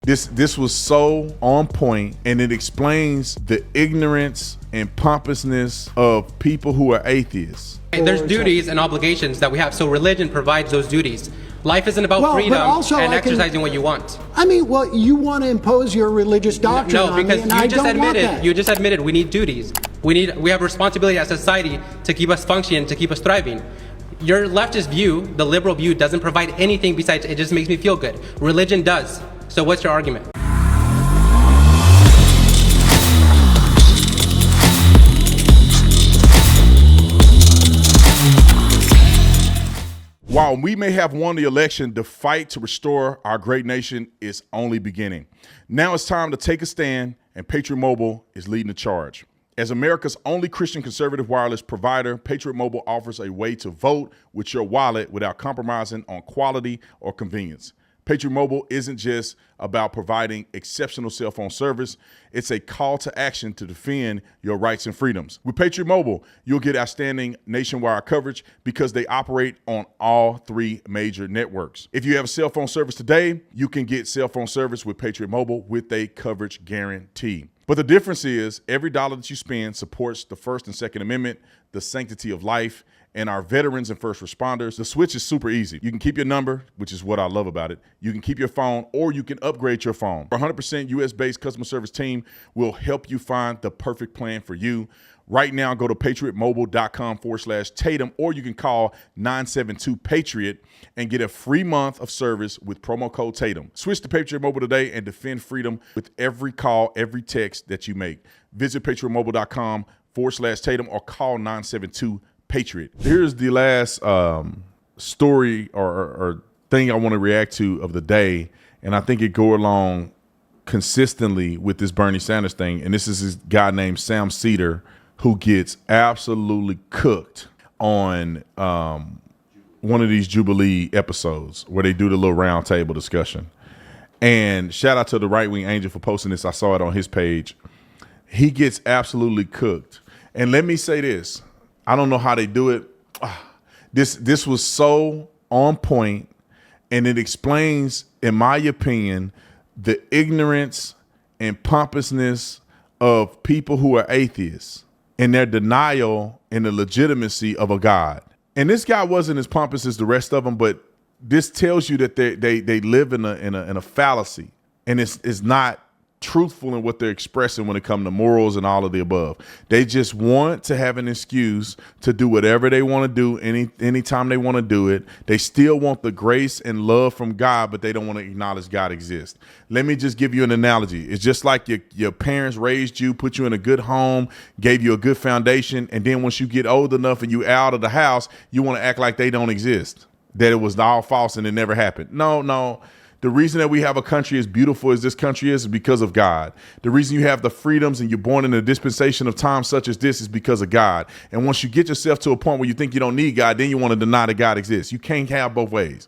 This was so on point, and it explains the ignorance and pompousness of people who are atheists. There's duties and obligations that we have, so religion provides those duties. Life isn't about freedom and exercising what you want. I mean, well, you want to impose your religious doctrine on me, and I don't want that. You just admitted we need duties. We have responsibility as a society to keep us functioning, to keep us thriving. Your leftist view, the liberal view, doesn't provide anything besides it just makes me feel good. Religion does. So what's your argument? While we may have won the election, the fight to restore our great nation is only beginning. Now it's time to take a stand, and Patriot Mobile is leading the charge. As America's only Christian conservative wireless provider, Patriot Mobile offers a way to vote with your wallet without compromising on quality or convenience. Patriot Mobile isn't just about providing exceptional cell phone service. It's a call to action to defend your rights and freedoms. With Patriot Mobile, you'll get outstanding nationwide coverage because they operate on all three major networks. If you have a cell phone service today, you can get cell phone service with Patriot Mobile with a coverage guarantee. But the difference is every dollar that you spend supports the First and Second Amendment, the sanctity of life, and our veterans and first responders. The switch is super easy. You can keep your number, which is what I love about it. You can keep your phone, or you can upgrade your phone. Our 100% US-based customer service team will help you find the perfect plan for you. Right now, go to patriotmobile.com/Tatum, or you can call 972-PATRIOT and get a free month of service with promo code Tatum. Switch to Patriot Mobile today and defend freedom with every call, every text that you make. Visit patriotmobile.com/Tatum or call 972-PATRIOT. Here's the last story or thing I want to react to of the day, and I think it go along consistently with this Bernie Sanders thing. And this is this guy named Sam Seder, who gets absolutely cooked on one of these Jubilee episodes where they do the little round table discussion. And shout out to the Right Wing Angel for posting this. I saw it on his page. He gets absolutely cooked. And let me say this. I don't know how they do it. This was so on point, and it explains, in my opinion, the ignorance and pompousness of people who are atheists and their denial in the legitimacy of a God. And this guy wasn't as pompous as the rest of them, but this tells you that they live in a fallacy, and it's not truthful in what they're expressing when it comes to morals and all of the above. They just want to have an excuse to do whatever they want to do anytime they want to do it. They still want the grace and love from God, but they don't want to acknowledge God exists. Let me just give you an analogy. It's just like your parents raised you, put you in a good home, gave you a good foundation, and then once you get old enough and you out of the house, you want to act like they don't exist, that it was all false and it never happened. No. The reason that we have a country as beautiful as this country is because of God. The reason you have the freedoms and you're born in a dispensation of time such as this is because of God. And once you get yourself to a point where you think you don't need God, then you want to deny that God exists. You can't have both ways.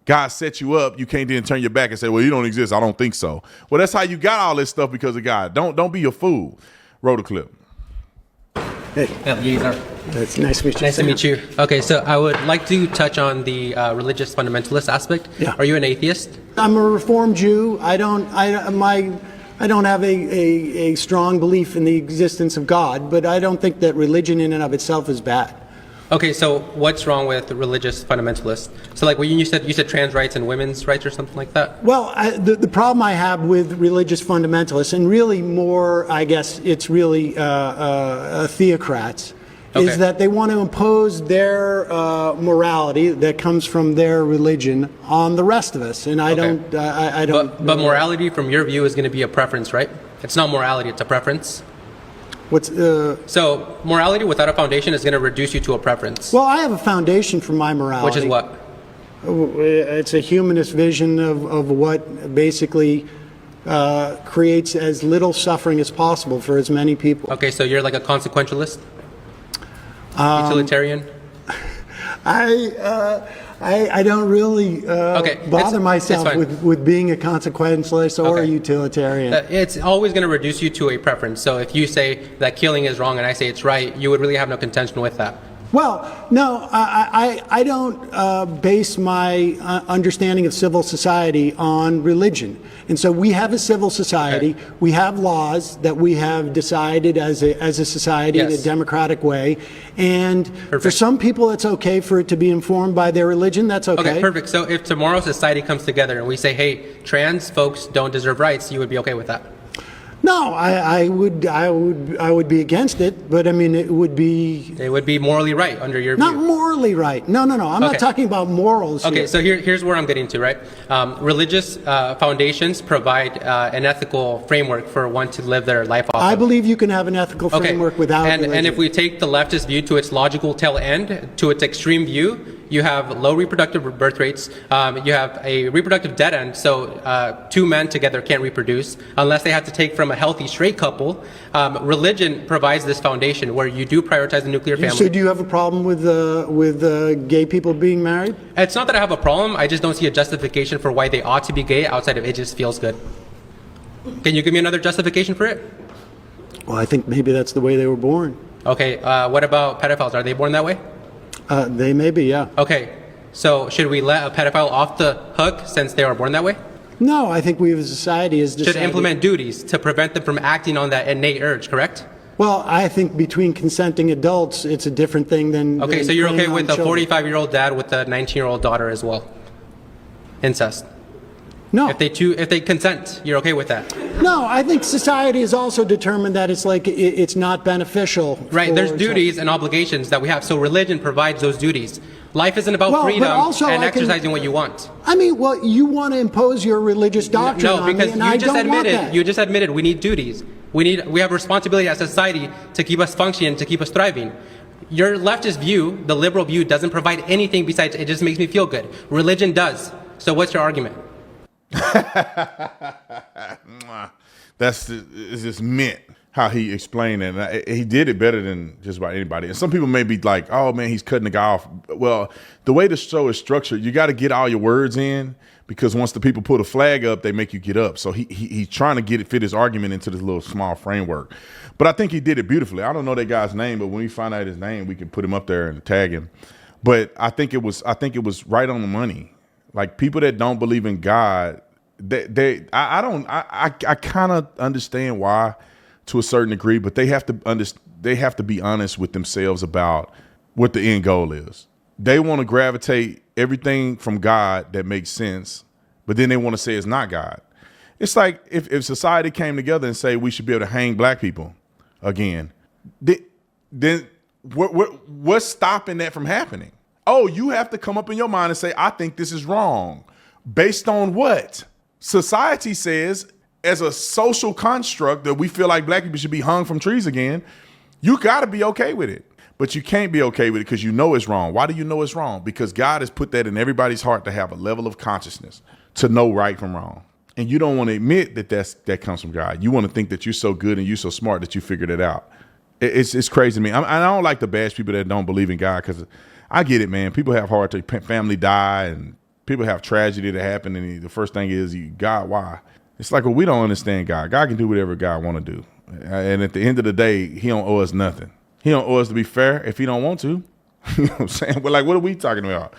God set you up. You can't then turn your back and say, well, you don't exist. I don't think so. Well, that's how you got all this stuff, because of God. Don't be a fool. Roll the clip. Hey. It's nice to meet you. Nice to meet you. Okay, so I would like to touch on the religious fundamentalist aspect. Yeah. Are you an atheist? I'm a Reformed Jew. I don't have a strong belief in the existence of God, but I don't think that religion in and of itself is bad. Okay, so what's wrong with religious fundamentalists? So like when you said trans rights and women's rights or something like that? Well, the problem I have with religious fundamentalists, and really more, I guess it's really theocrats, is that they want to impose their morality that comes from their religion on the rest of us, and I don't. But morality, from your view, is going to be a preference, right? It's not morality; it's a preference. So morality without a foundation is going to reduce you to a preference. Well, I have a foundation for my morality. Which is what? It's a humanist vision of what basically creates as little suffering as possible for as many people. Okay, so you're like a consequentialist? Utilitarian? I don't really bother myself with being a consequentialist or a utilitarian. It's always going to reduce you to a preference. So if you say that killing is wrong and I say it's right, you would really have no contention with that. Well, no, I don't base my understanding of civil society on religion. And so we have a civil society. Okay. We have laws that we have decided as a society in a Yes. democratic way. And for Perfect. some people, it's okay for it to be informed by their religion. That's okay. Okay, perfect. So if tomorrow society comes together and we say, hey, trans folks don't deserve rights, you would be okay with that? No, I would be against it, but I mean, it would be It would be morally right under your not view. morally right. No. I'm Okay. not talking about morals Okay, here. so here's where I'm getting to, right? Religious foundations provide an ethical framework for one to live their life off I of. believe you can have an ethical Okay, framework without and religion. if we take the leftist view to its logical tail end, to its extreme view, you have low reproductive birth rates. You have a reproductive dead end, so two men together can't reproduce unless they have to take from a healthy straight couple. Religion provides this foundation where you do prioritize the nuclear family. So do you have a problem with gay people being married? It's not that I have a problem. I just don't see a justification for why they ought to be gay outside of it just feels good. Can you give me another justification for it? Well, I think maybe that's the way they were born. Okay, what about pedophiles? Are they born that way? They may be, yeah. Okay, so should we let a pedophile off the hook since they were born that way? No, I think we as a society has decided. Should implement duties to prevent them from acting on that innate urge, correct? Well, I think between consenting adults, it's a different thing than. Okay, than so you're okay preying on with a children. 45-year-old dad with a 19-year-old daughter as well? Incest. No. If they consent, you're okay with that? No, I think society has also determined that it's like it's not beneficial. Right, there's for- duties and obligations that we have. So religion provides those duties. Life isn't about Well, but freedom also and I can- exercising what you want. I mean, well, you want to impose your religious doctrine No, on me, because and I don't want that. you just admitted we need duties. We have responsibility as a society to keep us functioning, to keep us thriving. Your leftist view, the liberal view, doesn't provide anything besides it just makes me feel good. Religion does. So what's your argument? It's just meant how he explained it. And he did it better than just about anybody. And some people may be like, oh man, he's cutting the guy off. Well, the way the show is structured, you got to get all your words in, because once the people put a flag up, they make you get up. So he's trying to fit his argument into this little small framework. But I think he did it beautifully. I don't know that guy's name, but when we find out his name, we can put him up there and tag him. But I think it was right on the money. Like, people that don't believe in God, I kind of understand why to a certain degree, but they have to be honest with themselves about what the end goal is. They want to gravitate everything from God that makes sense, but then they want to say it's not God. It's like if society came together and say we should be able to hang black people again, then what's stopping that from happening? Oh, you have to come up in your mind and say, I think this is wrong. Based on what? Society says, as a social construct, that we feel like black people should be hung from trees again. You got to be okay with it. But you can't be okay with it because you know it's wrong. Why do you know it's wrong? Because God has put that in everybody's heart to have a level of consciousness to know right from wrong. And you don't want to admit that comes from God. You want to think that you're so good and you're so smart that you figured it out. It's crazy to me. I don't like to bash people that don't believe in God, because I get it, man. People have hard to family die and people have tragedy that happen, and the first thing is, God, why? It's like, well, we don't understand God. God can do whatever God want to do. And at the end of the day, he don't owe us nothing. He don't owe us to be fair if he don't want to. You know what I'm saying? But like, what are we talking about?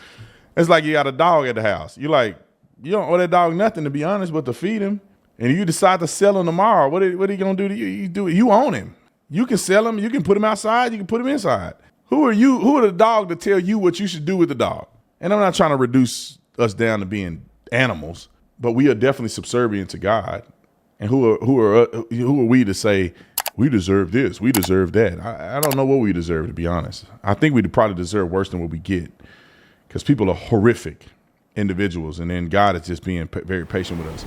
It's like you got a dog at the house. You don't owe that dog nothing, to be honest, but to feed him. And you decide to sell him tomorrow, what are you going to do to you? You own him. You can sell him. You can put him outside. You can put him inside. Who are you? Who are the dog to tell you what you should do with the dog? And I'm not trying to reduce us down to being animals, but we are definitely subservient to God. And who are we to say we deserve this, we deserve that? I don't know what we deserve, to be honest. I think we probably deserve worse than what we get, because people are horrific individuals, and then God is just being very patient with us.